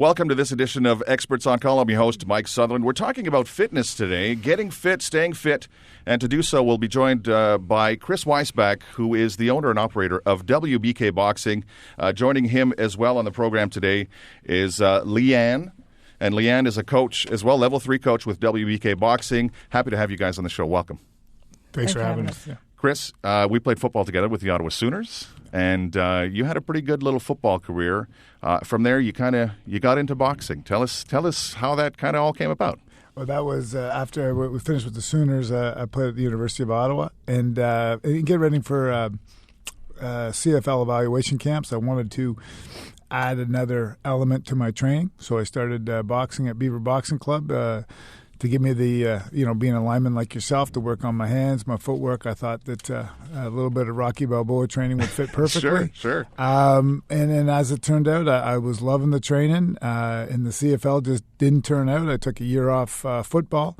Welcome to this edition of Experts on Call. I'm your host, Mike Sutherland. We're talking about fitness today, getting fit, staying fit. And to do so, we'll be joined by Chris Weisbach, who is the owner and operator of WBK Boxing. Joining him as well on the program today is Leanne. And Leanne is a coach as well, level 3 coach with WBK Boxing. Happy to have you guys on the show. Welcome. Thanks for having us. Yeah. Chris, we played football together with the Ottawa Sooners, and you had a pretty good little football career. From there, you got into boxing. Tell us how that kind of all came about. Well, that was after we finished with the Sooners. I played at the University of Ottawa and get ready for CFL evaluation camps. I wanted to add another element to my training, so I started boxing at Beaver Boxing Club. To give me the, being a lineman like yourself, to work on my hands, my footwork. I thought that a little bit of Rocky Balboa training would fit perfectly. Sure. And then as it turned out, I was loving the training, and the CFL just didn't turn out. I took a year off football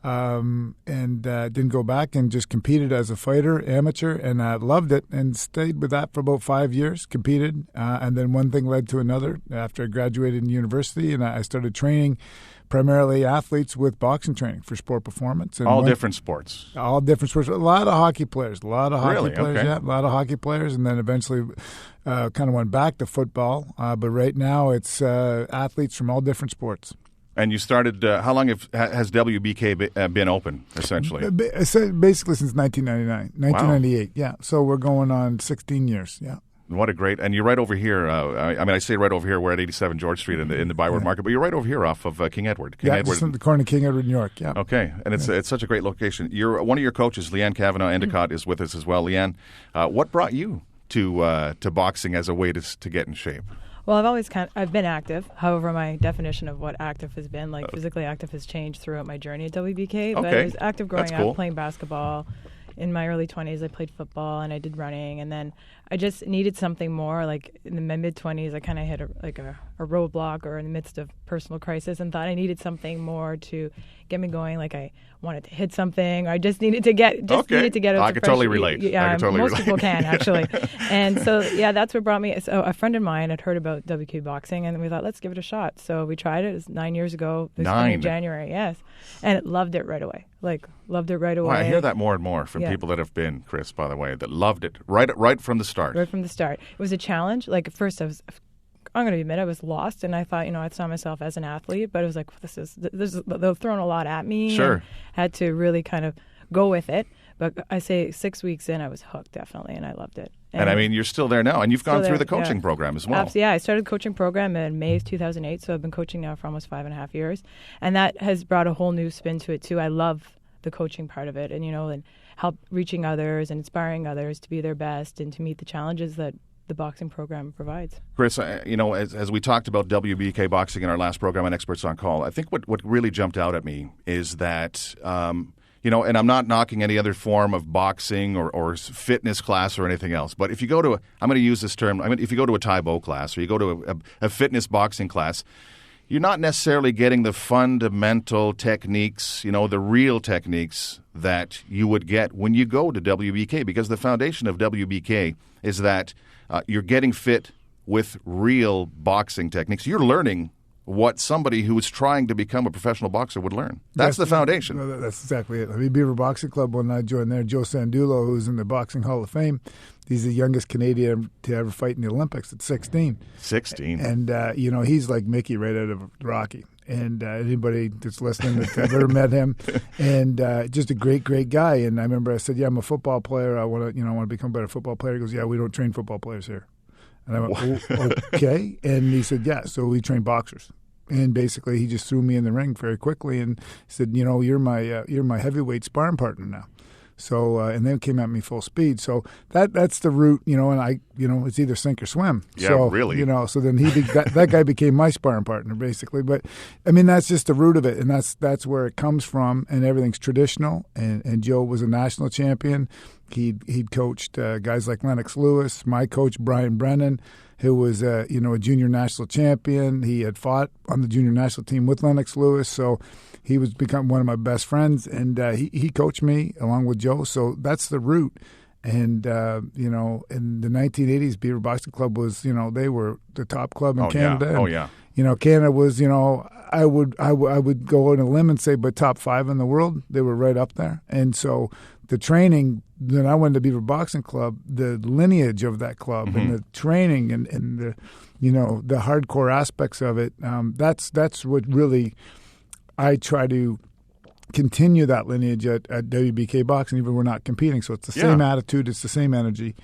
and didn't go back and just competed as a fighter, amateur, and I loved it and stayed with that for about 5 years, competed. And then one thing led to another after I graduated in university, and I started training primarily athletes with boxing training for sport performance. And all different sports. All different sports. A lot of hockey players. Really? Okay. Yeah, a lot of hockey players. And then eventually kind of went back to football. But right now it's athletes from all different sports. And you started, how long has WBK been open, essentially? Basically since 1999, 1998, Wow. Yeah. So we're going on 16 years, yeah. What a great, and you're right over here. I say right over here. We're at 87 George Street in the Byward Market, but you're right over here off of King Edward. Just on the corner of King Edward, New York. Yeah. Okay, and it's such a great location. One of your coaches, Leanne Kavanagh Endicott, is with us as well. Leanne, what brought you to boxing as a way to get in shape? Well, I've been active. However, my definition of what active has been, physically active, has changed throughout my journey at WBK. But I was active growing up, playing basketball. In my early 20s, I played football and I did running, and then I just needed something more. Like in my mid-20s, I kind of hit a roadblock or in the midst of personal crisis, and thought I needed something more to get me going. Like I wanted to hit something. Or I just needed to get needed to get. I can totally relate. Yeah, most people can actually. And so that's what brought me. So a friend of mine had heard about WBK Boxing, and we thought, let's give it a shot. So we tried it. It was 9 years ago. This coming January, yes, and loved it right away. Loved it right away. Well, I hear that more and more from people that have been, Chris, by the way, that loved it right from the start. Right from the start. It was a challenge. Like at first I'm going to admit I was lost, and I thought, I saw myself as an athlete, but it was like, they've thrown a lot at me. Sure. And had to really kind of go with it. But I say 6 weeks in, I was hooked, definitely, and I loved it. And I mean, you're still there now, and you've gone through the coaching program as well. Absolutely, yeah. I started the coaching program in May of 2008, so I've been coaching now for almost 5.5 years. And that has brought a whole new spin to it, too. I love the coaching part of it, and help reaching others and inspiring others to be their best and to meet the challenges that the boxing program provides. Chris, as we talked about WBK Boxing in our last program on Experts on Call, I think what really jumped out at me is that, and I'm not knocking any other form of boxing or fitness class or anything else, but if you go to I'm going to use this term, if you go to a Tai Bo class or you go to a fitness boxing class, you're not necessarily getting the fundamental techniques, the real techniques that you would get when you go to WBK, because the foundation of WBK is that you're getting fit with real boxing techniques. You're learning what somebody who is trying to become a professional boxer would learn. That's the foundation. No, that's exactly it. Beaver Boxing Club, when I joined there, Joe Sandulo, who's in the Boxing Hall of Fame, he's the youngest Canadian to ever fight in the Olympics at 16. 16. And, he's like Mickey right out of Rocky. And anybody that's listening that's ever met him, and just a great, great guy. And I remember I said, I'm a football player. I want to become a better football player. He goes, we don't train football players here. And I went, okay. And he said, so we train boxers. And basically, he just threw me in the ring very quickly and said, you're my heavyweight sparring partner now. So and then came at me full speed. So that's the route, and I, it's either sink or swim. Yeah, so, really. So then that guy became my sparring partner basically. But I mean, that's just the root of it, and that's where it comes from, and everything's traditional. And Joe was a national champion. He'd coached guys like Lennox Lewis, my coach Brian Brennan, who was a junior national champion. He had fought on the junior national team with Lennox Lewis, so he was become one of my best friends, and he coached me along with Joe. So that's the root. And in the 1980s, Beaver Boxing Club was, they were the top club in Canada. Yeah. Oh yeah. Canada was, I would go on a limb and say, but top 5 in the world, they were right up there. And so the training, when I went to Beaver Boxing Club, the lineage of that club and the training and the, the hardcore aspects of it, that's what really I try to continue that lineage at WBK Boxing, even we're not competing. So it's the same attitude, it's the same energy.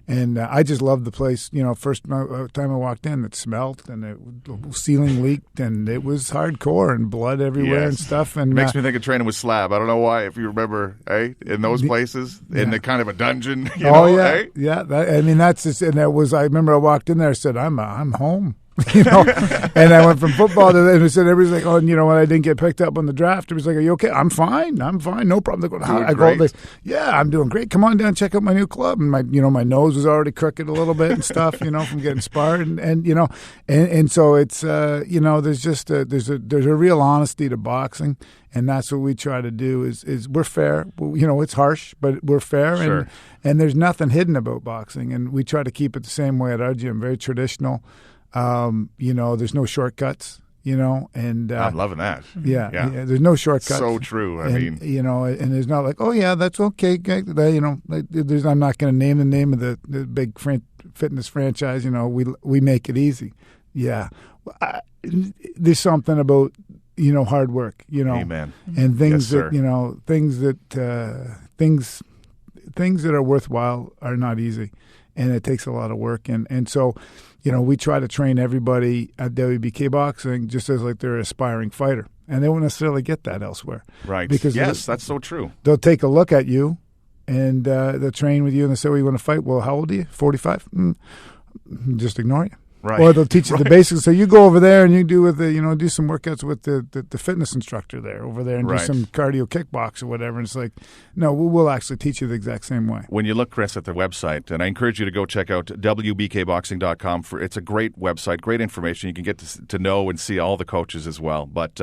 And I just loved the place. First time I walked in, it smelled and the ceiling leaked and it was hardcore and blood everywhere and stuff. And it makes me think of training with Slab. I don't know why, if you remember, in those places, in the kind of a dungeon. Yeah. That's just, and that was. I remember I walked in there. I said, "I'm home." And I went from football to that, and said everybody's like, "Oh, when I didn't get picked up on the draft, it was like, are you okay?" I'm fine, no problem. I'm doing great. Come on down, check out my new club. And my nose was already crooked a little bit and stuff, from getting sparred, and so it's there's just there's a real honesty to boxing, and that's what we try to do is we're fair. It's harsh, but we're fair, sure. and there's nothing hidden about boxing, and we try to keep it the same way at our gym, very traditional. There's no shortcuts, and I'm loving that. Yeah, there's no shortcuts. So true. And there's not like, oh yeah, that's okay. I'm not going to name the name of the big fitness franchise. We make it easy. Yeah, there's something about hard work. Amen. And things yes, things that are worthwhile are not easy, and it takes a lot of work. And so. We try to train everybody at WBK Boxing just as like they're an aspiring fighter. And they won't necessarily get that elsewhere. Right. Because that's so true. They'll take a look at you and they'll train with you and they'll say, well, you want to fight? Well, how old are you? 45? Just ignore you. Right. Or they'll teach you the basics. So you go over there and you do do some workouts with the fitness instructor there over there and do some cardio kickbox or whatever. And it's like, no, we'll actually teach you the exact same way. When you look, Chris, at the website, and I encourage you to go check out WBKboxing.com. It's a great website, great information. You can get to know and see all the coaches as well. But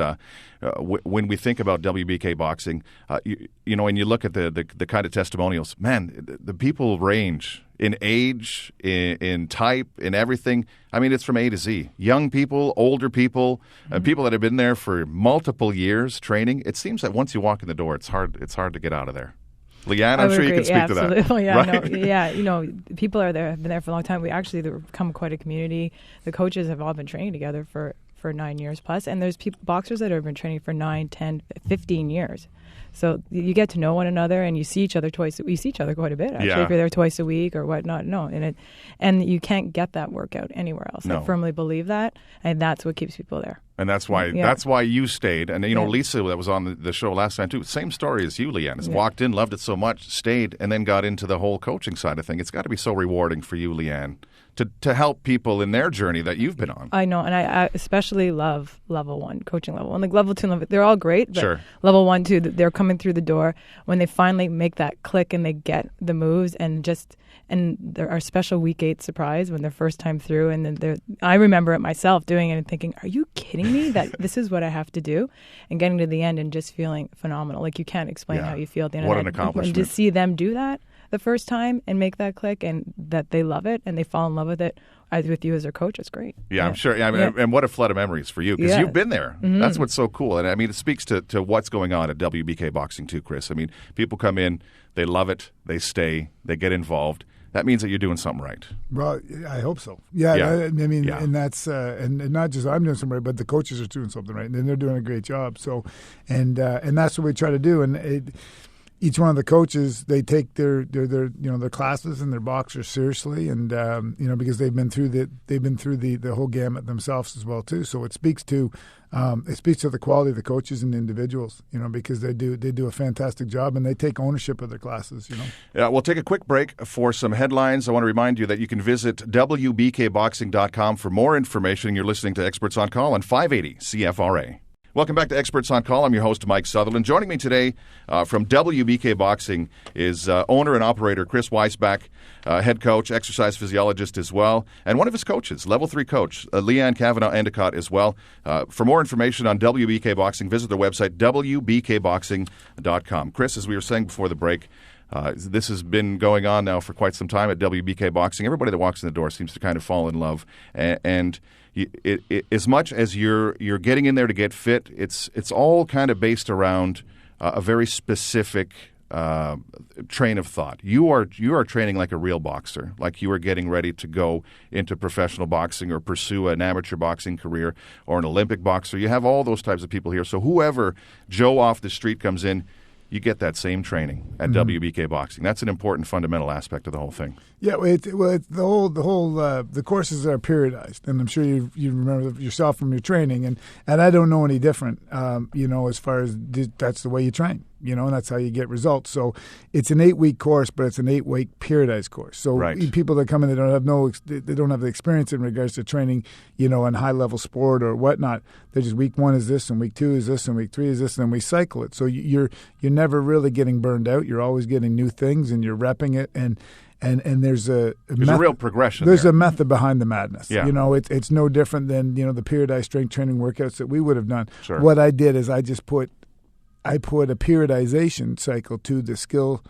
when we think about WBK Boxing, and you look at the kind of testimonials, man, the people range in age, in type, in everything. I mean, it's from A to Z. Young people, older people, people that have been there for multiple years training. It seems that once you walk in the door, it's hard to get out of there. Leanne, I'm sure you can speak to that. Absolutely. Yeah, right? People have been there for a long time. They've become quite a community. The coaches have all been training together for 9 years plus, and there's boxers that have been training for 9, 10, 15 years. So you get to know one another, and you see each other twice. We see each other quite a bit, actually, if you're there twice a week or whatnot. No, and you can't get that workout anywhere else. No. I firmly believe that, and that's what keeps people there. And that's why you stayed. And Lisa, that was on the show last time too. Same story as you, Leanne. Walked in, loved it so much, stayed, and then got into the whole coaching side of things. It's got to be so rewarding for you, Leanne, to help people in their journey that you've been on. I know, and I especially love level 1, coaching level 1. Like level 2 and level, they're all great, but sure. Level 1, 2, they're coming through the door when they finally make that click and they get the moves and there are special week 8 surprise when they're first time through, and then I remember it myself doing it and thinking, are you kidding me that this is what I have to do? And getting to the end and just feeling phenomenal. Like you can't explain how you feel at the end of that. What an accomplishment. And to see them do that the first time and make that click and that they love it and they fall in love with it with you as their coach, it's great. Yeah, I'm sure. And what a flood of memories for you because you've been there. Mm-hmm. That's what's so cool. And I mean, it speaks to what's going on at WBK Boxing too, Chris. I mean, people come in, they love it, they stay, they get involved. That means that you're doing something right. Well, I hope so. Yeah. And that's and not just I'm doing something right, but the coaches are doing something right, and they're doing a great job. So, and that's what we try to do. And each one of the coaches, they take their classes and their boxers seriously, and because they've been through the whole gamut themselves as well too. So it speaks to the quality of the coaches and the individuals, because they do a fantastic job and they take ownership of their classes. Yeah, we'll take a quick break for some headlines. I want to remind you that you can visit WBKboxing.com for more information. You're listening to Experts on Call on 580 CFRA. Welcome back to Experts on Call. I'm your host, Mike Sutherland. Joining me today from WBK Boxing is owner and operator Chris Weisbach, head coach, exercise physiologist as well, and one of his coaches, level 3 coach, Leanne Kavanagh-Endicott as well. For more information on WBK Boxing, visit their website, WBKboxing.com. Chris, as we were saying before the break, this has been going on now for quite some time at WBK Boxing. Everybody that walks in the door seems to kind of fall in love. And as much as you're getting in there to get fit, it's all kind of based around a very specific train of thought. You are training like a real boxer, like you are getting ready to go into professional boxing or pursue an amateur boxing career or an Olympic boxer. You have all those types of people here. So whoever Joe off the street comes in, you get that same training at WBK Boxing. That's an important fundamental aspect of the whole thing. Yeah, the courses are periodized, and I'm sure you remember yourself from your training, and I don't know any different. As far as that's the way you train. And that's how you get results. So it's an 8-week course, but it's an 8-week periodized course. So people that come in, they don't have the experience in regards to training, in high level sport or whatnot. They're just week 1 is this, and week 2 is this, and week 3 is this, and then we cycle it. So you're never really getting burned out. You're always getting new things, and you're repping it. And there's a real progression. There's there. a method behind the madness. Yeah. It's no different than the periodized strength training workouts that we would have done. Sure. What I did is I put a periodization cycle to the skill,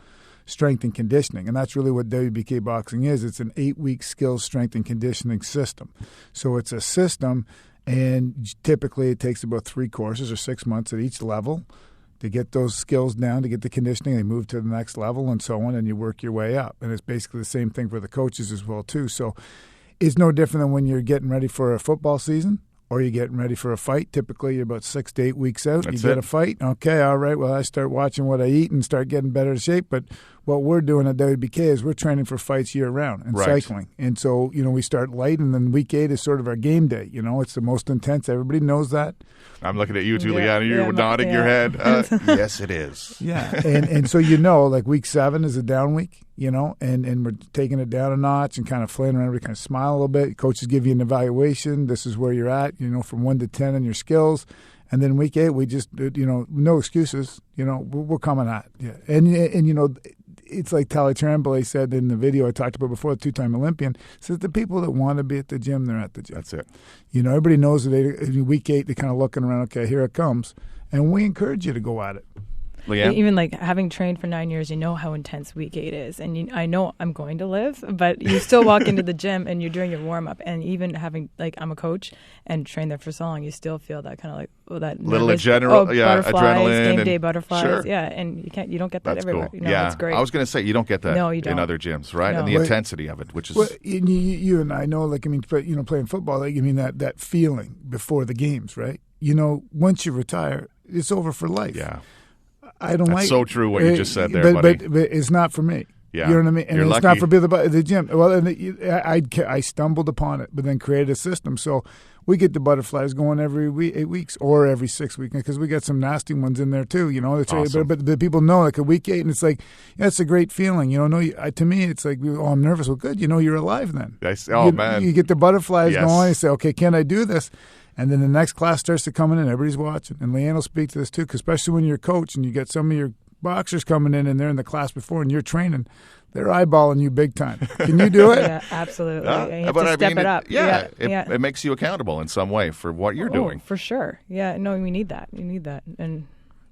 strength, and conditioning. And that's really what WBK Boxing is. It's an 8-week skill, strength, and conditioning system. So it's a system, and typically it takes about 3 courses or 6 months at each level to get those skills down, to get the conditioning. They move to the next level and so on, and you work your way up. And it's basically the same thing for the coaches as well, too. So it's no different than when you're getting ready for a football season or you're getting ready for a fight. Typically, you're about 6 to 8 weeks out. That's you get it. a fight. Okay, all right, well, I start watching what I eat and start getting better shape. But what we're doing at WBK is we're training for fights year-round and cycling. And so, we start light, and then week 8 is sort of our game day. It's the most intense. Everybody knows that. I'm looking at you, Juliana. You're nodding your head. Yes, it is. Yeah, and so like week 7 is a down week, and we're taking it down a notch and kind of flailing around. We kind of smile a little bit. Coaches give you an evaluation. This is where you're at, from 1 to 10 in your skills. And then week 8, we just, no excuses. We're coming at. Yeah, and it's like Tali Tremblay said in the video I talked about before, the 2-time Olympian, says the people that want to be at the gym, they're at the gym. That's it. Everybody knows that in week 8, they're kind of looking around, okay, here it comes. And we encourage you to go at it. Leanne? Even like having trained for 9 years, how intense week 8 is. And I know I'm going to live, but you still walk into the gym and you're doing your warm up. And even having, I'm a coach and trained there for so long, you still feel that kind of that little nervous, adrenaline, game day butterflies. Sure. Yeah, and you don't get that That's everywhere. Cool. It's great. I was going to say you don't get that in other gyms, right? No. And the intensity of it, which is you and I know, playing football, that feeling before the games, right? Once you retire, it's over for life. Yeah. I don't That's so true what you just said there, buddy. But it's not for me. Yeah. You know what I mean? And You're it's lucky. not for the gym. Well, and I stumbled upon it, but then created a system. So we get the butterflies going every 8 weeks or every 6 weeks because we got some nasty ones in there too. Awesome. But people know like a week 8, and it's like it's a great feeling. To me, it's like I'm nervous. Well, good. You're alive then. Man, you get the butterflies Yes. going. You say, okay, can I do this? And then the next class starts to come in, and everybody's watching. And Leanne will speak to this too, 'cause especially when you're a coach and you get some of your boxers coming in and they're in the class before and you're training, they're eyeballing you big time. Can you do it? Yeah, absolutely. You have to step it up. It makes you accountable in some way for what you're doing. For sure. Yeah, no, we need that. You need that. And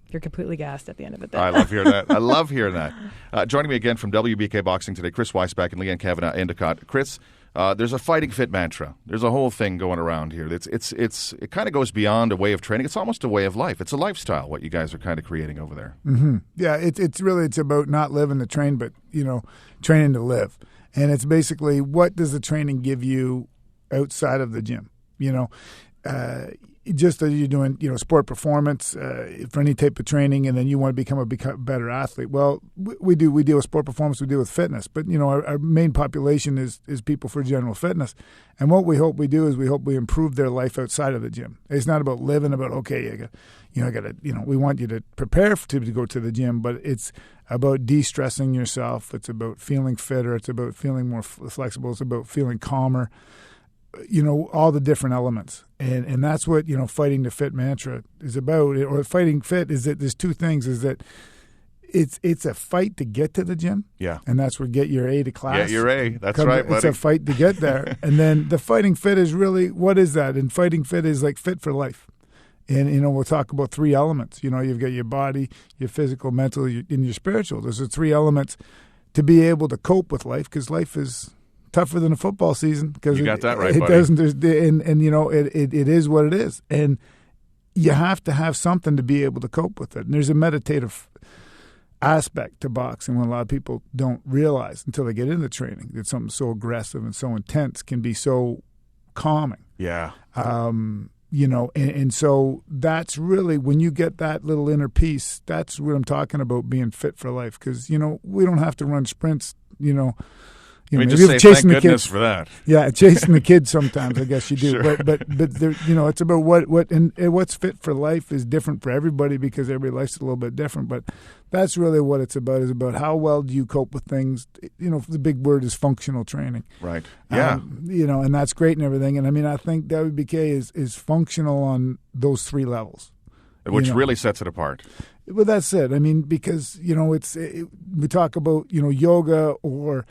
you're completely gassed at the end of it. I love hearing that. Joining me again from WBK Boxing today, Chris Weisbach and Leanne Kavanagh Endicott. Chris, there's a fighting fit mantra. There's a whole thing going around here. It kind of goes beyond a way of training. It's almost a way of life. It's a lifestyle. What you guys are kind of creating over there. Mm-hmm. Yeah, it's about not living to train, but training to live. And it's basically what does the training give you outside of the gym? Just as you're doing, sport performance for any type of training, and then you want to become a better athlete. Well, we deal with sport performance, we deal with fitness, but our main population is people for general fitness. And what we hope we do is we improve their life outside of the gym. It's not about living, about we want you to prepare to go to the gym, but it's about de-stressing yourself. It's about feeling fitter. It's about feeling more flexible. It's about feeling calmer. All the different elements. And that's what, fighting the fit mantra is about. Or fighting fit is that there's two things, is that it's a fight to get to the gym. Yeah. And that's where get your A to class. Get your A. That's right, buddy. It's a fight to get there. And then the fighting fit is really, what is that? And fighting fit is like fit for life. And, we'll talk about 3 elements. You've got your body, your physical, mental, and your spiritual. Those are 3 elements to be able to cope with life, because life is tougher than a football season because you got that right, it buddy. doesn't. And you know, it is what it is, and you have to have something to be able to cope with it. And there's a meditative aspect to boxing when a lot of people don't realize until they get into training that something so aggressive and so intense can be so calming. Yeah. You know, and so that's really when you get that little inner peace, that's what I'm talking about being fit for life. Because, you know, we don't have to run sprints, you know. Just say thank goodness for that. Yeah, chasing the kids sometimes, I guess you do. Sure. But there, you know, it's about what's fit for life is different for everybody because every life's a little bit different. But that's really what it's about, is about how well do you cope with things. You know, the big word is functional training. Right. Yeah. You know, and that's great and everything. And I mean, I think WBK is functional on those three levels. Which really sets it apart. Well, that's it. I mean, because, you know, we talk about, you know, yoga or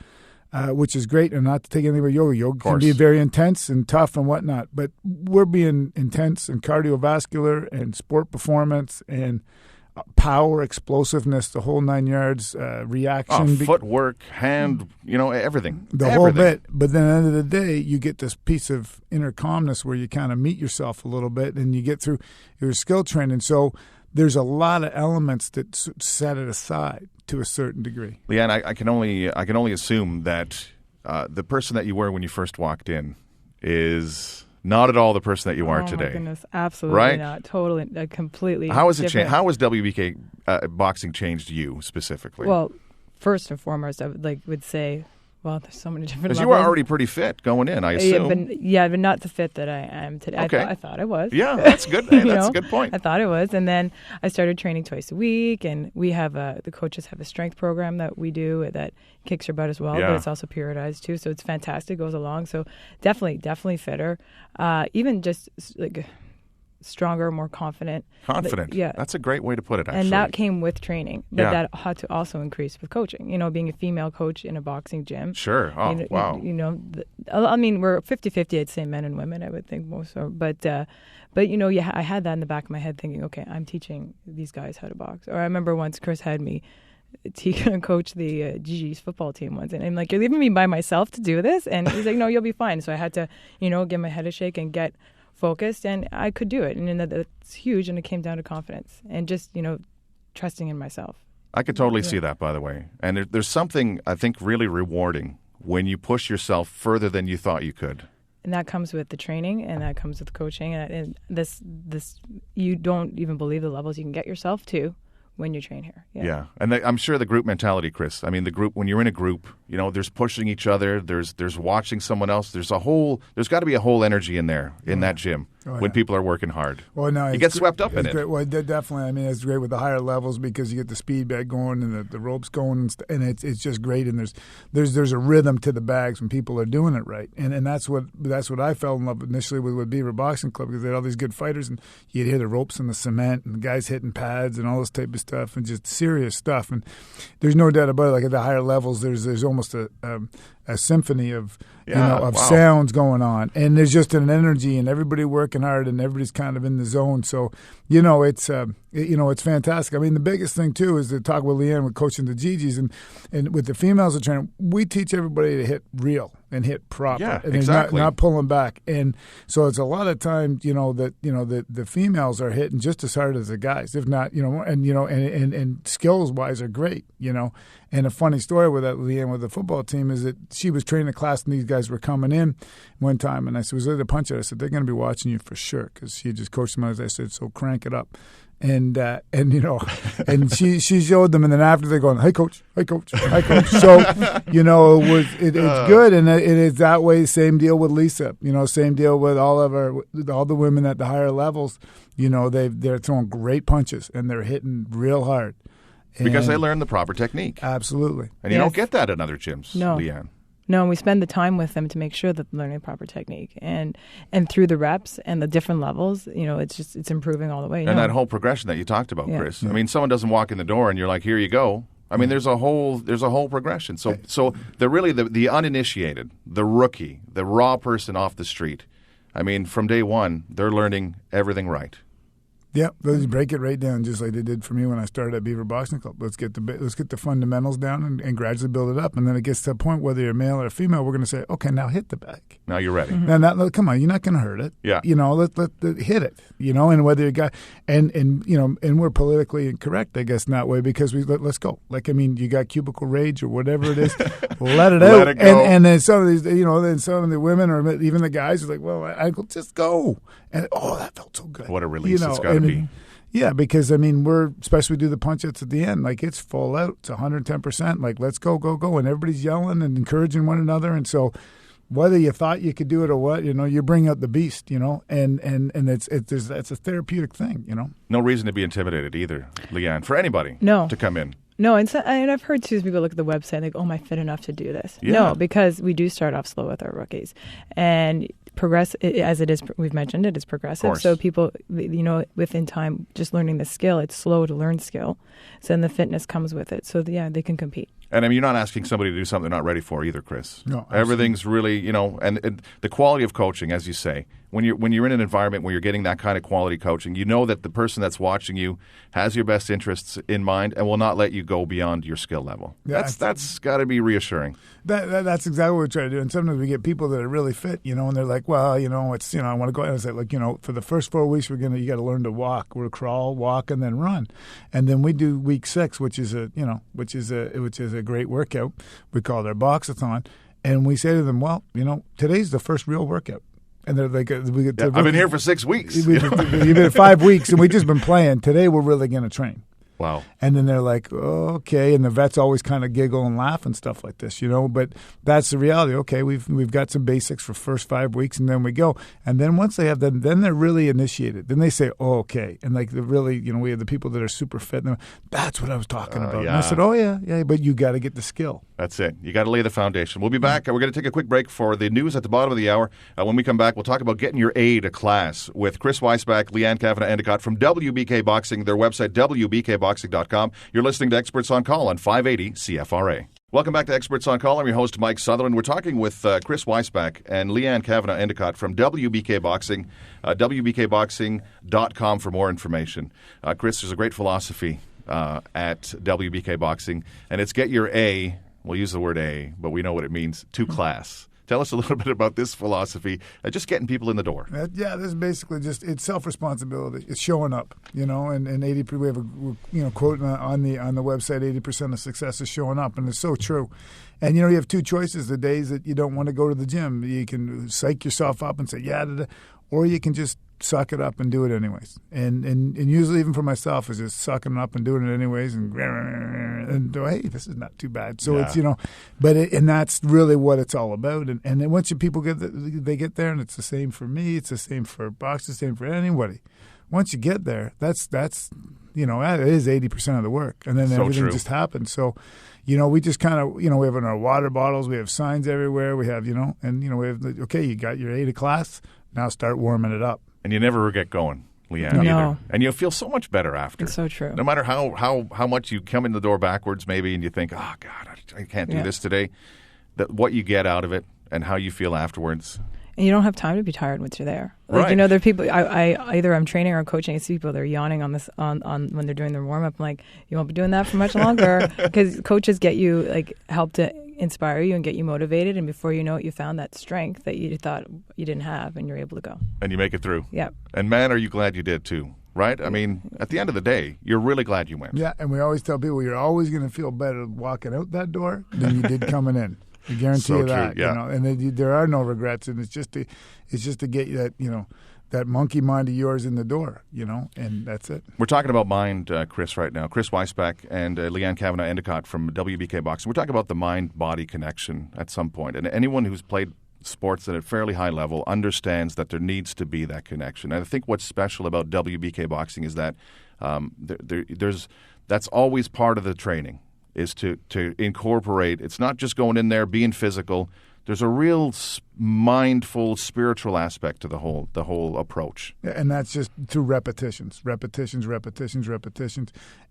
which is great, and not to take anything about yoga. Yoga can be very intense and tough and whatnot, but we're being intense and cardiovascular and sport performance and power, explosiveness, the whole 9 yards, reaction. Footwork, hand, you know, everything. Whole bit. But then at the end of the day, you get this piece of inner calmness where you kind of meet yourself a little bit and you get through your skill training. So there's a lot of elements that set it aside to a certain degree. Leanne, I can only assume that the person that you were when you first walked in is not at all the person that you are today. Oh my goodness, absolutely right? not. Totally, completely. How has it different. changed? How has WBK boxing changed you specifically? Well, first and foremost, I would say, well, there's so many different levels. Because you were already pretty fit going in, I assume. But not the fit that I am today. Okay. I thought I was. Yeah, that's good. Hey, that's a good point. I thought I was. And then I started training twice a week, and we have the coaches have a strength program that we do that kicks your butt as well, but it's also periodized too. So it's fantastic, goes along. So definitely fitter. Even just like stronger, more confident. Confident. Yeah. That's a great way to put it, actually. And that came with training, but that had to also increase with coaching. You know, being a female coach in a boxing gym. Sure. Oh, wow. You know, I mean, we're 50-50, I'd say, men and women, I would think most are. But you know, I had that in the back of my head thinking, okay, I'm teaching these guys how to box. Or I remember once Chris had me coach the Gigi's football team once, and I'm like, you're leaving me by myself to do this? And he's like, no, you'll be fine. So I had to, you know, give my head a shake and get focused, and I could do it. And that's huge, and it came down to confidence and just, you know, trusting in myself. I could totally see that, by the way. And there's something, I think, really rewarding when you push yourself further than you thought you could. And that comes with the training, and that comes with coaching, and this you don't even believe the levels you can get yourself to when you train here. Yeah. And I'm sure the group mentality, Chris. I mean, the group, when you're in a group, you know, there's pushing each other, there's watching someone else. There's got to be a whole energy in there, in that gym, when people are working hard. Well, no, you get swept up in it. Great. Well, definitely. I mean, it's great with the higher levels because you get the speed bag going and the ropes going, and it's just great. And there's a rhythm to the bags when people are doing it right. And that's what I fell in love initially with Beaver Boxing Club, because they had all these good fighters, and you'd hear the ropes in the cement and the guys hitting pads and all this type of stuff, and just serious stuff. And there's no doubt about it. Like at the higher levels, there's almost a symphony of sounds going on, and there's just an energy, and everybody working hard, and everybody's kind of in the zone. So you know, it's fantastic. I mean, the biggest thing too is to talk with Leanne with coaching the Gigi's, and with the females that train, we teach everybody to hit real and hit proper, and exactly. not pulling back. And so it's a lot of times, the females are hitting just as hard as the guys, if not, and skills wise are great, And a funny story with that, Leanne, with the football team, is that she was training a class and these guys were coming in one time, and I said, was there a punch? I said, they're going to be watching you for sure, because she just coached them. As I said, so crank it up. And and she showed them, and then after they're going, hey coach. So it's good, and it is that way. Same deal with Lisa, same deal with all the women at the higher levels. They're throwing great punches and they're hitting real hard because they learn the proper technique. Absolutely, and you don't get that at other gyms, no. Leanne. No, and we spend the time with them to make sure that they're learning the proper technique, and through the reps and the different levels, it's improving all the way. And that whole progression that you talked about, Chris. I mean, someone doesn't walk in the door and you're like, here you go. I mean, there's a whole progression. So the uninitiated, the rookie, the raw person off the street. I mean, from day one, they're learning everything right. Yeah, let's break it right down, just like they did for me when I started at Beaver Boxing Club. Let's get the fundamentals down and gradually build it up, and then it gets to a point whether you're male or female, we're going to say, okay, now hit the bag. Now you're ready. Mm-hmm. Now, come on, you're not going to hurt it. Yeah, let hit it. And whether you got and we're politically incorrect, I guess, in that way because let's go. Like you got cubicle rage or whatever it is, let it out. Let it go. And then some of these, then some of the women or even the guys are like, well, I go just go, and that felt so good. What a release it's got to be. Yeah, because we're especially we do the punch outs at the end, like it's full out, it's 110%. Like let's go, and everybody's yelling and encouraging one another, and so whether you thought you could do it or what, you bring out the beast, and it's a therapeutic thing, No reason to be intimidated either, Leanne, for anybody. No. To come in. No, and I've heard too, people look at the website and they go, "Oh, am I fit enough to do this?" Yeah. No, because we do start off slow with our rookies, and progress as it is. We've mentioned it is progressive, so people, within time, just learning the skill, it's slow to learn skill. So then the fitness comes with it. So they can compete. And you're not asking somebody to do something they're not ready for either, Chris. No, everything's really, and the quality of coaching, as you say, when you're in an environment where you're getting that kind of quality coaching, you know that the person that's watching you has your best interests in mind and will not let you go beyond your skill level. Yeah, that's got to be reassuring. That's exactly what we try to do. And sometimes we get people that are really fit, and they're like, well, it's, I want to go. And I say, for the first 4 weeks, you got to learn to walk. We're crawl, walk, and then run. And then we do week 6, which is a great workout. We call it our boxathon. And we say to them, well, today's the first real workout. And they're like, I've been here for 6 weeks. You've been 5 weeks, and we've just been playing. Today, we're really going to train. Wow. And then they're like, okay. And the vets always kind of giggle and laugh and stuff like this, But that's the reality. Okay, we've got some basics for first 5 weeks, and then we go. And then once they have that, then they're really initiated. Then they say, oh, okay. And we have the people that are super fit. And that's what I was talking about. Yeah. And I said, oh, yeah, but you got to get the skill. That's it. You got to lay the foundation. We'll be back. We're going to take a quick break for the news at the bottom of the hour. When we come back, we'll talk about getting your A to class with Chris Weisbach, Leanne Kavanagh-Endicott from WBK Boxing, their website, wbkboxing.com. You're listening to Experts on Call on 580 CFRA. Welcome back to Experts on Call. I'm your host, Mike Sutherland. We're talking with Chris Weisbach and Leanne Kavanagh-Endicott from WBK Boxing, wbkboxing.com for more information. Chris, there's a great philosophy at WBK Boxing, and it's get your A. We'll use the word A, but we know what it means, to class. Tell us a little bit about this philosophy, just getting people in the door. Yeah, this is basically it's self-responsibility. It's showing up, and 80%. We have a quote on the website: 80% of success is showing up, and it's so true. And you have two choices: the days that you don't want to go to the gym, you can psych yourself up and say or you can just suck it up and do it anyways. And usually, even for myself, is just sucking it up and doing it anyways, and hey, this is not too bad. So it's and that's really what it's all about. And then once people get there, and it's the same for me, it's the same for boxers, the same for anybody. Once you get there, that is 80% of the work, and then everything just happens. So. We just kind of, we have in our water bottles, we have signs everywhere. We have, we have, okay, you got your A to class, now start warming it up. And you never get going, Leanne, either. And you'll feel so much better after. It's so true. No matter how much you come in the door backwards maybe and you think, oh, God, I can't do this today, what you get out of it and how you feel afterwards. And you don't have time to be tired once you're there. Right. There are people. I either I'm training or coaching. I see people they're yawning on this on when they're doing their warm up. I'm like, you won't be doing that for much longer because coaches get you help to inspire you and get you motivated. And before you know it, you found that strength that you thought you didn't have, and you're able to go. And you make it through. Yeah. And man, are you glad you did too? Right? I mean, at the end of the day, you're really glad you went. Yeah, and we always tell people you're always going to feel better walking out that door than you did coming in. I guarantee you that. True, yeah. And there are no regrets, and it's just to get you that that monkey mind of yours in the door, and that's it. We're talking about mind, Chris, right now. Chris Weisbach and Leanne Kavanagh-Endicott from WBK Boxing. We're talking about the mind-body connection at some point, and anyone who's played sports at a fairly high level understands that there needs to be that connection. And I think what's special about WBK Boxing is that that's always part of the training. Is to incorporate. It's not just going in there being physical. There's a real mindful, spiritual aspect to the whole approach. And that's just through repetitions,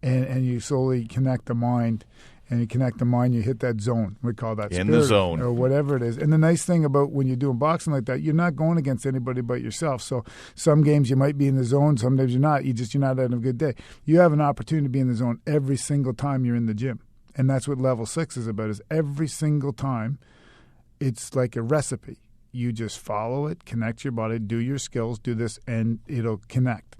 and you slowly connect the mind and you connect the mind, you hit that zone. We call that in the zone or whatever it is. And the nice thing about when you're doing boxing like that, you're not going against anybody but yourself. So some games you might be in the zone, some days you're not. You're not having a good day. You have an opportunity to be in the zone every single time you're in the gym. And that's what level 6 is about, is every single time it's like a recipe. You just follow it, connect your body, do your skills, do this, and it'll connect.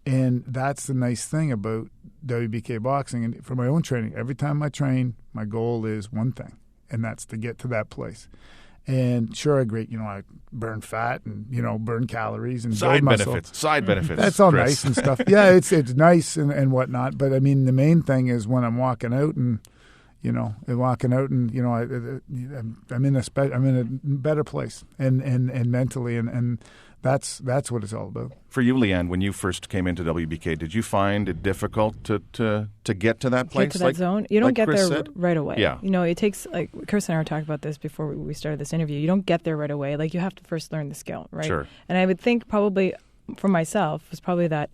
And that's the nice thing about WBK boxing. And for my own training, every time I train, my goal is one thing, and that's to get to that place. And sure, I burn fat and, burn calories and side build benefits. muscle. Side benefits. That's all Chris. nice and stuff. Yeah, it's nice and whatnot. But, I mean, the main thing is when I'm walking out and, I'm in a better place and mentally, and that's what it's all about. For you, Leanne, when you first came into WBK, did you find it difficult to get to that place? Get to that zone? You don't get Chris there said? right away. Yeah. It takes, like Chris and I were talking about this before we started this interview. You don't get there right away. Like, you have to first learn the skill, right? Sure. And I would think probably for myself was probably that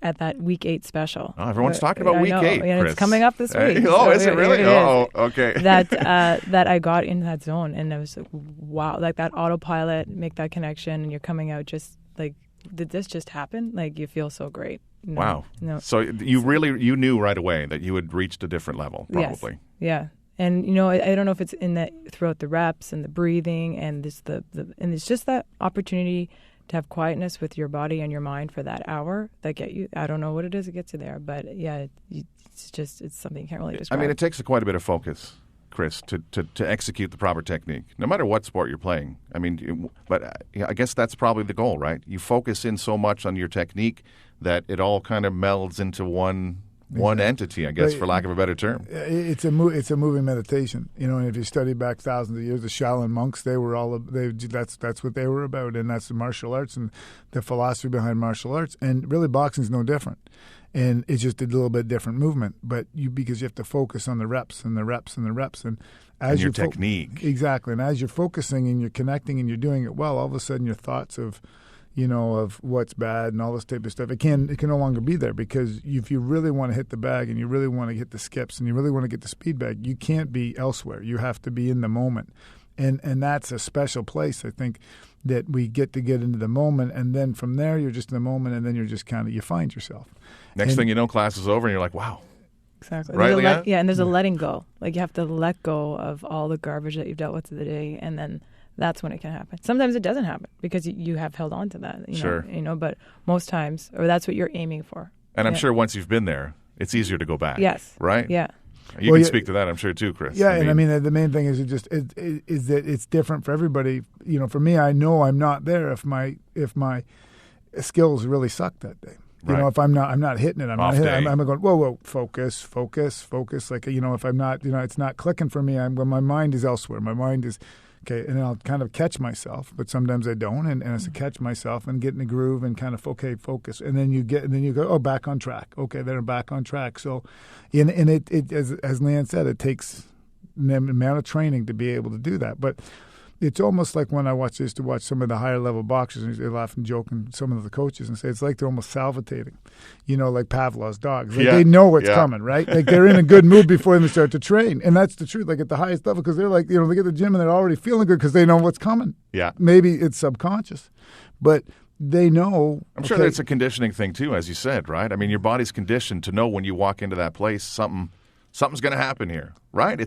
at that week 8 special. Oh, everyone's talking about week 8, and Chris. It's coming up this week. So is it really? Okay. That I got in that zone, and I was like, wow, like that autopilot, make that connection, and you're coming out just like, did this just happen? Like, you feel so great. Wow. So you knew right away that you had reached a different level, probably. Yes. Yeah. And I don't know if it's in that throughout the reps and the breathing and this and it's just that opportunity to have quietness with your body and your mind for that hour that get you. I don't know what it is that gets you there, but yeah, it's something you can't really describe. I mean, it takes quite a bit of focus, Chris, to execute the proper technique, no matter what sport you're playing. I mean, but I guess that's probably the goal, right? You focus in so much on your technique that it all kind of melds into one entity, I guess, for lack of a better term. It's a moving meditation, and if you study back thousands of years, the Shaolin monks, that's what they were about, and that's the martial arts and the philosophy behind martial arts. And really, boxing's no different, and it's just a little bit different movement. But because you have to focus on the reps and the reps and the reps, and as your technique, exactly. And as you're focusing and you're connecting and you're doing it well, all of a sudden your thoughts of what's bad and all this type of stuff, it can no longer be there, because if you really want to hit the bag and you really want to hit the skips and you really want to get the speed bag, you can't be elsewhere. You have to be in the moment. And that's a special place, I think, that we get into the moment, and then from there you're just in the moment, and then you're just you find yourself. Next thing you know, class is over and you're like, wow. Exactly. Right, Leanne? And there's a letting go. Like, you have to let go of all the garbage that you've dealt with the day, and then that's when it can happen. Sometimes it doesn't happen because you have held on to that. Sure. But most times, or that's what you're aiming for. And I'm sure once you've been there, it's easier to go back. Yes. Right? Yeah. You can speak to that, I'm sure, too, Chris. Yeah, I mean, the main thing is is that it's different for everybody. For me, I know I'm not there if my skills really suck that day. If I'm not hitting it, I'm going, whoa, focus. Like, if I'm not, it's not clicking for me. My mind is elsewhere. My mind is, okay, and I'll kind of catch myself, but sometimes I don't, and it's to catch myself and get in the groove and kind of, focus. And then you go, back on track. Okay, then I'm back on track. So, and it as Leanne said, it takes an amount of training to be able to do that. But it's almost like when I used to watch some of the higher level boxers, and they laugh and joke, and some of the coaches, and say it's like they're almost salivating, like Pavlov's dogs. Like they know what's coming, right? Like they're in a good mood before they start to train, and that's the truth. Like at the highest level, because they're like, they get to the gym and they're already feeling good because they know what's coming. Yeah, maybe it's subconscious, but they know. I'm sure that's a conditioning thing too, as you said, right? I mean, your body's conditioned to know when you walk into that place, something's going to happen here, right?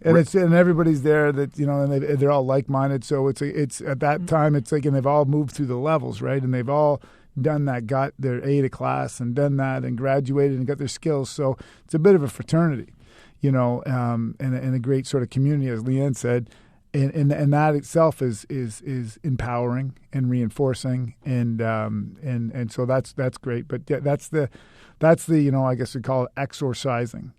And everybody's there that and they're all like-minded. So it's at that time it's like, and they've all moved through the levels, right? And they've all done that, got their A to class, and done that, and graduated and got their skills. So it's a bit of a fraternity, and a great sort of community, as Leanne said, and that itself is empowering and reinforcing, and so that's great. But that's the I guess we call it exorcising,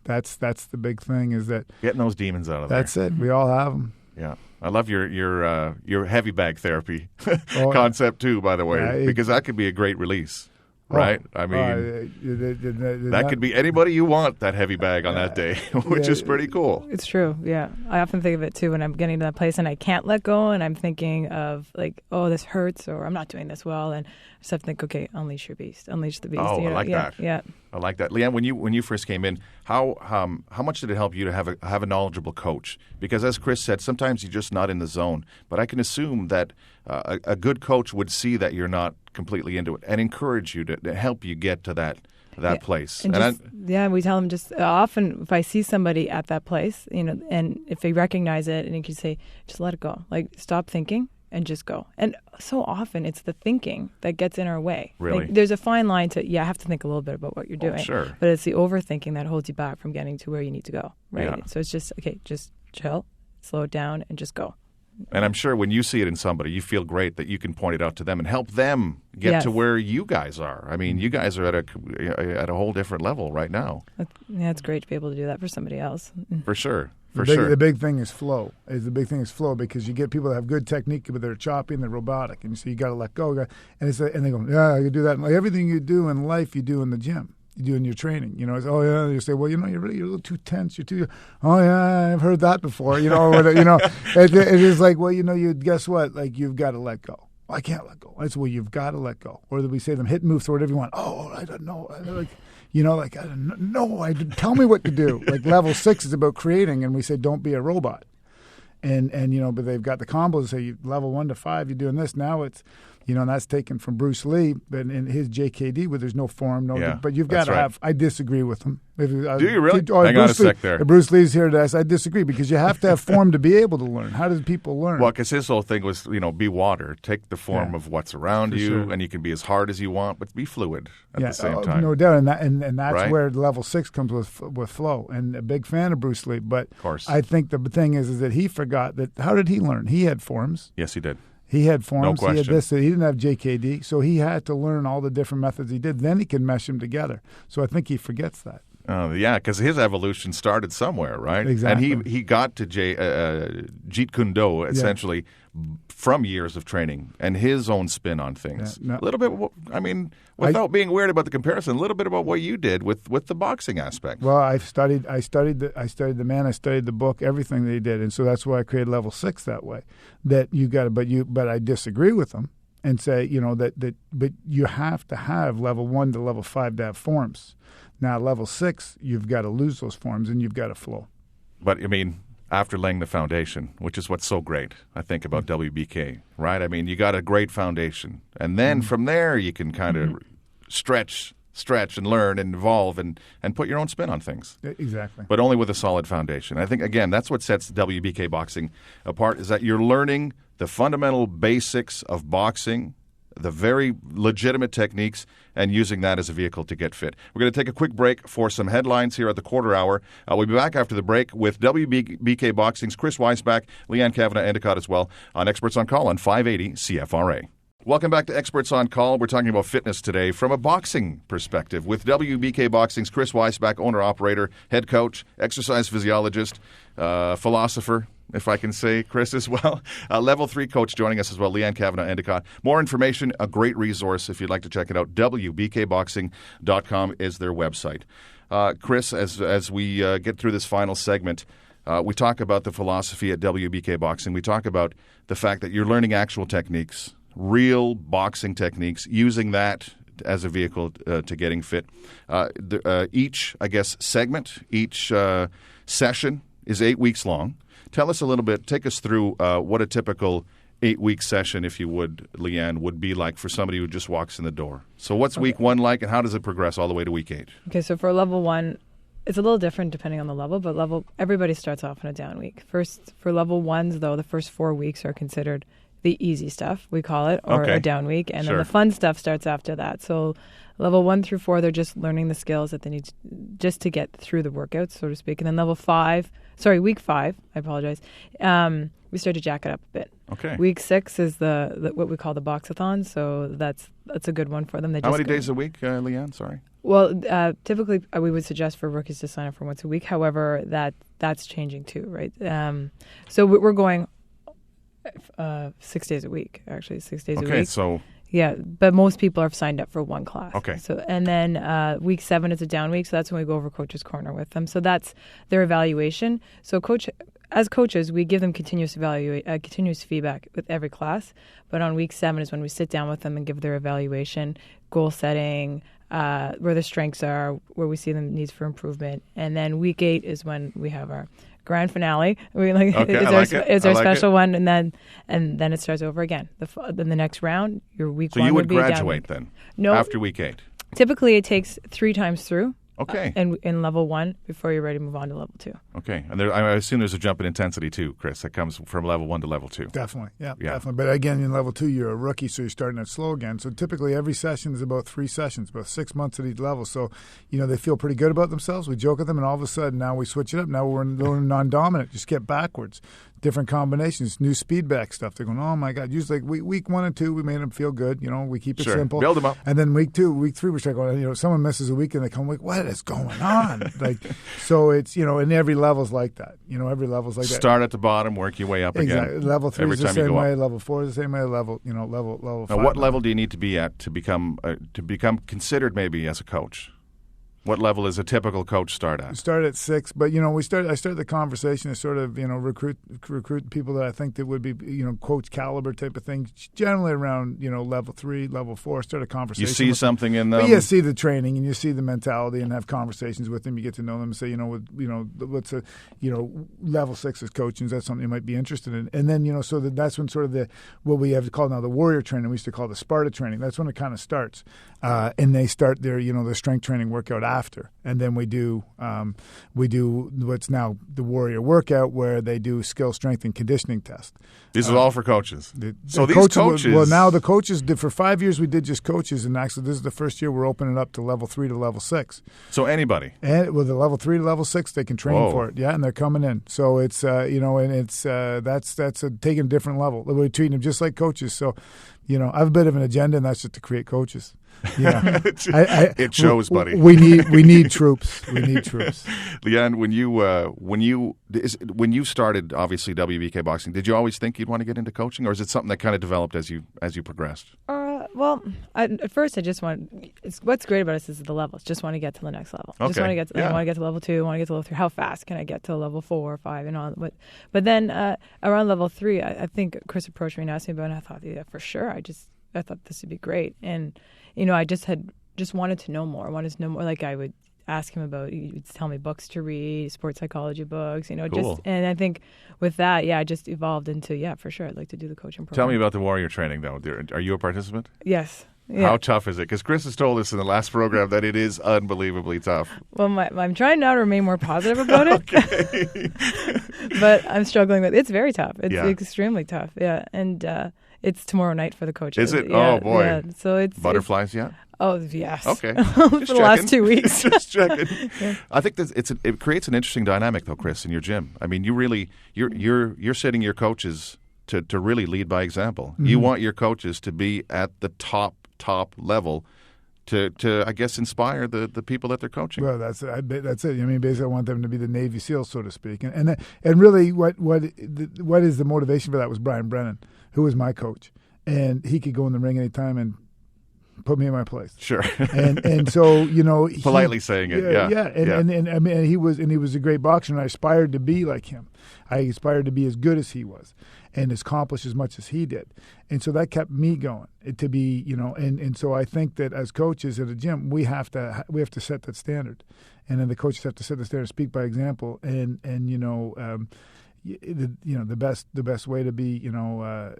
That's the big thing, is that getting those demons out of there. That's it. We all have them. Yeah, I love your heavy bag therapy concept too. By the way, because that could be a great release. right? I mean, that could be anybody you want, that heavy bag on that day, which is pretty cool. It's true, yeah. I often think of it, too, when I'm getting to that place and I can't let go and I'm thinking of, like, oh, this hurts or I'm not doing this well. And I just have to think, okay, unleash your beast. Unleash the beast. Oh, I like that. Yeah. I like that. Leanne, when you first came in, how much did it help you to have a knowledgeable coach? Because as Chris said, sometimes you're just not in the zone. But I can assume that a good coach would see that you're not completely into it and encourage you to help you get to that place. And we tell them just often if I see somebody at that place, and if they recognize it, and you can say, just let it go, like stop thinking and just go. And so often it's the thinking that gets in our way. Really? Like, there's a fine line to, I have to think a little bit about what you're doing. Sure. But it's the overthinking that holds you back from getting to where you need to go, right? Yeah. So it's just, okay, just chill, slow it down, and just go. And I'm sure when you see it in somebody, you feel great that you can point it out to them and help them get to where you guys are. I mean, you guys are at a whole different level right now. Yeah, it's great to be able to do that for somebody else. For sure. The big thing is flow. Because you get people that have good technique, but they're choppy and they're robotic, and so you got to let go. And they go, yeah, I can do that. And like everything you do in life, you do in the gym. You do in your training, it's, oh yeah. You say, well, you're a little too tense. You're too. Oh yeah, I've heard that before. It is like, well, you guess what? Like you've got to let go. I can't let go. That's well, you've got to let go. Or we say them hit, move, throw whatever you want. Oh, I don't know. I don't know. Tell me what to do. Like level 6 is about creating, and we say don't be a robot. And but they've got the combos. Say level 1 to 5, you're doing this. Now it's. And that's taken from Bruce Lee, but in his JKD, where there's no form, but you've got to have. I disagree with him. Do you really? Hang on a sec there. Bruce Lee's here today. I disagree because you have to have form to be able to learn. How does people learn? Well, because his whole thing was, be water. Take the form of what's around you, and you can be as hard as you want, but be fluid at the same time. No doubt, and that's where level 6 comes with flow. And a big fan of Bruce Lee, but of course. I think the thing is that he forgot that. How did he learn? He had forms. Yes, he did. He had forms. No question. He had this. He didn't have JKD, so he had to learn all the different methods he did. Then he can mesh them together. So I think he forgets that. Yeah, because his evolution started somewhere, right? Exactly. And he got to Jeet Kune Do essentially from years of training and his own spin on things. A little bit. Without being weird about the comparison, a little bit about what you did with the boxing aspect. Well, I studied the man. I studied the book, everything that he did, and so that's why I created level 6 that way. That you got to, but I disagree with him and say but you have to have level 1 to level 5 to have forms. Now, level 6, you've got to lose those forms and you've got to flow. But, after laying the foundation, which is what's so great, I think, about WBK, right? You got a great foundation. And then from there, you can kind of stretch and learn and evolve and put your own spin on things. Exactly. But only with a solid foundation. I think, again, that's what sets WBK boxing apart, is that you're learning the fundamental basics of boxing, the very legitimate techniques, and using that as a vehicle to get fit. We're going to take a quick break for some headlines here at the quarter hour. We'll be back after the break with WBK Boxing's Chris Weisbach, Leanne Kavanagh Endicott as well, on Experts on Call on 580 CFRA. Welcome back to Experts on Call. We're talking about fitness today from a boxing perspective with WBK Boxing's Chris Weisbach, owner-operator, head coach, exercise physiologist, philosopher, if I can say, Chris, as well. Level 3 coach joining us as well, Leanne Kavanagh Endicott. More information, a great resource if you'd like to check it out. WBKboxing.com is their website. Chris, as we get through this final segment, we talk about the philosophy at WBK Boxing. We talk about the fact that you're learning actual techniques, real boxing techniques, using that as a vehicle to getting fit. Each segment, each session is 8 weeks long. Tell us a little bit, take us through what a typical 8-week session, if you would, Leanne, would be like for somebody who just walks in the door. So what's week 1 like, and how does it progress all the way to week 8? Okay, so for level 1, it's a little different depending on the level, but everybody starts off in a down week. First, for level 1s, though, the first 4 weeks are considered the easy stuff, we call it, or a down week, and then the fun stuff starts after that. So level 1 through 4, they're just learning the skills that they need just to get through the workouts, so to speak. And then week 5, I apologize, we start to jack it up a bit. Okay. Week 6 is the what we call the boxathon, so that's a good one for them. How many days a week, Leanne? Sorry. Well, typically we would suggest for rookies to sign up for once a week. However, that's changing too, right? So we're going 6 days a week, actually, 6 days a week. Okay, so Yeah, but most people are signed up for one class. Okay. So, and then week 7 is a down week, so that's when we go over Coach's Corner with them. So that's their evaluation. So as coaches, we give them continuous feedback with every class. But on week 7 is when we sit down with them and give their evaluation, goal setting, where their strengths are, where we see them needs for improvement. And then week 8 is when we have our grand finale. It's our special one, and then it starts over again. Then the next round, your week 1 would be down. So you would graduate then? No. After week 8? Typically, it takes 3 times through. Okay. In level 1 before you're ready to move on to level 2. Okay. And I assume there's a jump in intensity too, Chris, that comes from level 1 to level 2. Definitely. Yeah, definitely. But again, in level 2, you're a rookie, so you're starting out slow again. So typically every session is about 3 sessions, about 6 months at each level. So, they feel pretty good about themselves. We joke with them, and all of a sudden now we switch it up. Now we're non-dominant. Just get backwards. Different combinations, new speed back stuff. They're going, oh my God. Usually week 1 and 2, we made them feel good. We keep it simple. Build them up. And then week 2, week 3, we start going, someone misses a week and they come, what is going on? So it's, and every level's like that. Every level's like that. Start at the bottom, work your way up exactly. again. Level 3 is the same way. Level 4 is the same way. Level 5. Now, what level do you need to be at to become considered maybe as a coach? What level is a typical coach start at? Start at 6, but I start the conversation to sort of recruit people that I think that would be coach caliber type of thing. Generally around level 3, level 4. Start a conversation. You see something in them. But see the training and you see the mentality and have conversations with them. You get to know them and say what's a level 6 is coaching. Is that something you might be interested in? And then so that's when sort of what we have called now the warrior training. We used to call the Sparta training. That's when it kind of starts, and they start their their strength training workout after, and then we do what's now the warrior workout, where they do skill, strength, and conditioning test. These are all for coaches. These coaches. Well, now the coaches did for 5 years. We did just coaches, and actually this is the first year we're opening up to level 3 to level 6. So anybody. And with the level 3 to level 6, they can train for it. Yeah, and they're coming in. So it's and it's that's taking a different level. We're treating them just like coaches. So I have a bit of an agenda, and that's just to create coaches. Yeah, it shows, buddy. We need troops. We need troops. Leanne, when you started, obviously WBK boxing, did you always think you'd want to get into coaching, or is it something that kind of developed as you progressed? Well, at first I just what's great about us is the levels. Just want to get to the next level. Okay. Just want to get. I want to get to level 2. I want to get to level 3. How fast can I get to level 4 or 5 and all? But then around level 3, I think Chris approached me and asked me about it. And I thought, yeah, for sure. I thought this would be great, and I just wanted to know more. I wanted to know more. Like I would ask him about. He would tell me books to read, sports psychology books. Cool. And I think with that, I just evolved into for sure. I'd like to do the coaching program. Tell me about the warrior training, though. Are you a participant? Yes. Yeah. How tough is it? Because Chris has told us in the last program that it is unbelievably tough. Well, I'm trying now to remain more positive about it. Okay. But I'm struggling with it. It's very tough. It's extremely tough. Yeah. And it's tomorrow night for the coaches. Is it? Yeah, oh, boy. Yeah. So it's Butterflies yet? Oh, yes. Okay. For the last 2 weeks. Just checking. Yeah. I think that it creates an interesting dynamic, though, Chris, in your gym. I mean, you're setting your coaches to really lead by example. Mm-hmm. You want your coaches to be at the top level to I guess inspire the people that they're coaching. Well, that's it. I mean, basically, I want them to be the Navy SEALs, so to speak. And really, what is the motivation for that was Brian Brennan, who was my coach, and he could go in the ring anytime and put me in my place. Sure. and so politely saying it. Yeah. And I mean, he was a great boxer, and I aspired to be like him. I aspired to be as good as he was, and accomplish as much as he did. And so that kept me going to be, and so I think that as coaches at a gym, we have to set that standard, and then the coaches have to set the standard, speak by example, and the best way to be, the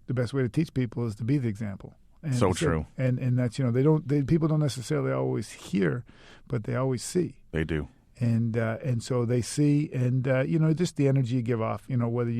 best way to teach people is to be the example. And so true. And that's, people don't necessarily always hear, but they always see. They do. And so they see, and just the energy you give off, whether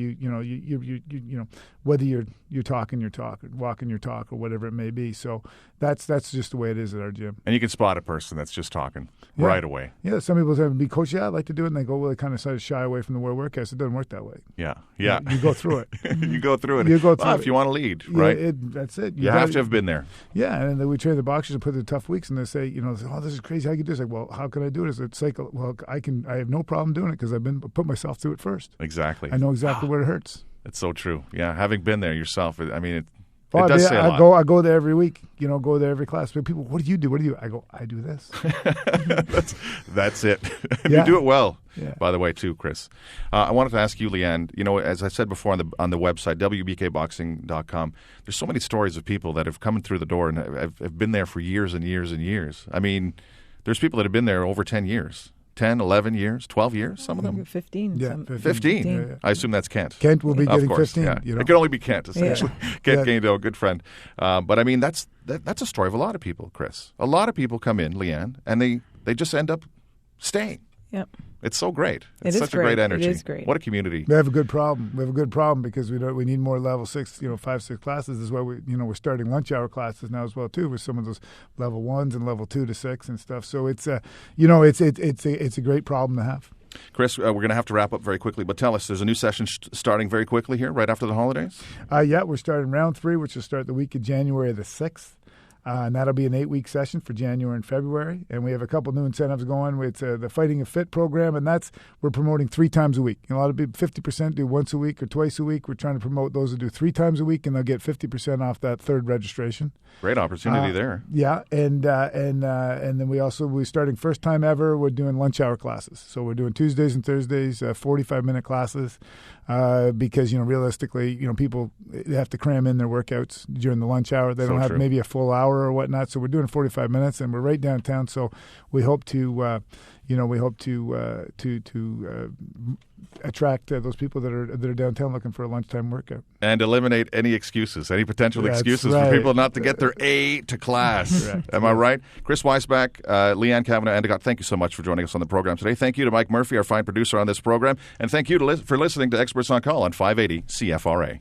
whether you're talking your talk, or walking your talk, or whatever it may be. So that's just the way it is at our gym. And you can spot a person that's just talking right away. Yeah, some people say, "Be coach, I'd like to do it," and they go, "Well, they kind of shy away from the word workouts." It doesn't work that way. Yeah. You go through it. You go through it. If you want to lead, right? That's it. You have to have been there. Yeah, and then we train the boxers to put the tough weeks, and they say, "Oh, this is crazy. How can you do this?" Like, well, how can I do it? It's like, well, I have no problem doing it because I've put myself through it first. Exactly. I know exactly where it hurts. It's so true. Yeah, having been there yourself, I mean, Oh, it does say a lot. I go there every week. Go there every class. But people, what do you do? What do you do? I go, I do this. That's it. Yeah. You do it well, yeah. By the way, too, Chris. I wanted to ask you, Leanne, as I said before on the website, WBKboxing.com, there's so many stories of people that have come through the door and have been there for years and years and years. I mean, there's people that have been there over 10 years. 10, 11 years, 12 years, some of them? 15. Yeah, 15. Yeah. I assume that's Kent. Kent will be getting 15. Yeah. It can only be Kent, essentially. Kent Gainville, a good friend. But, I mean, that's a story of a lot of people, Chris. A lot of people come in, Leanne, and they just end up staying. Yep. It's so great. It's it such is a great energy. It is great. What a community. We have a good problem. Because we need more level 6, 5, 6 classes. This is why we're starting lunch hour classes now as well too, with some of those level 1s and level 2 to 6 and stuff. So it's it's a great problem to have. Chris, we're going to have to wrap up very quickly, but tell us, there's a new session starting very quickly here, right after the holidays? Yeah, we're starting round 3, which will start the week of January the 6th. And that'll be an 8-week session for January and February. And we have a couple new incentives going with the Fighting and Fit program, and we're promoting 3 times a week. A lot of people, 50% do once a week or twice a week. We're trying to promote those who do 3 times a week, and they'll get 50% off that third registration. Great opportunity there. Yeah, and then we're starting first time ever. We're doing lunch hour classes. So we're doing Tuesdays and Thursdays, 45-minute classes, because realistically, people have to cram in their workouts during the lunch hour. They don't have maybe a full hour or whatnot. So we're doing 45 minutes, and we're right downtown. So we hope to attract those people that are downtown looking for a lunchtime workout and eliminate any potential excuses for people not to get their A to class. Correct. Am I right? Chris Weisbach, Leanne Kavanagh Endicott, thank you so much for joining us on the program today. Thank you to Mike Murphy, our fine producer on this program, and thank you for listening to Experts on Call on 580 CFRA.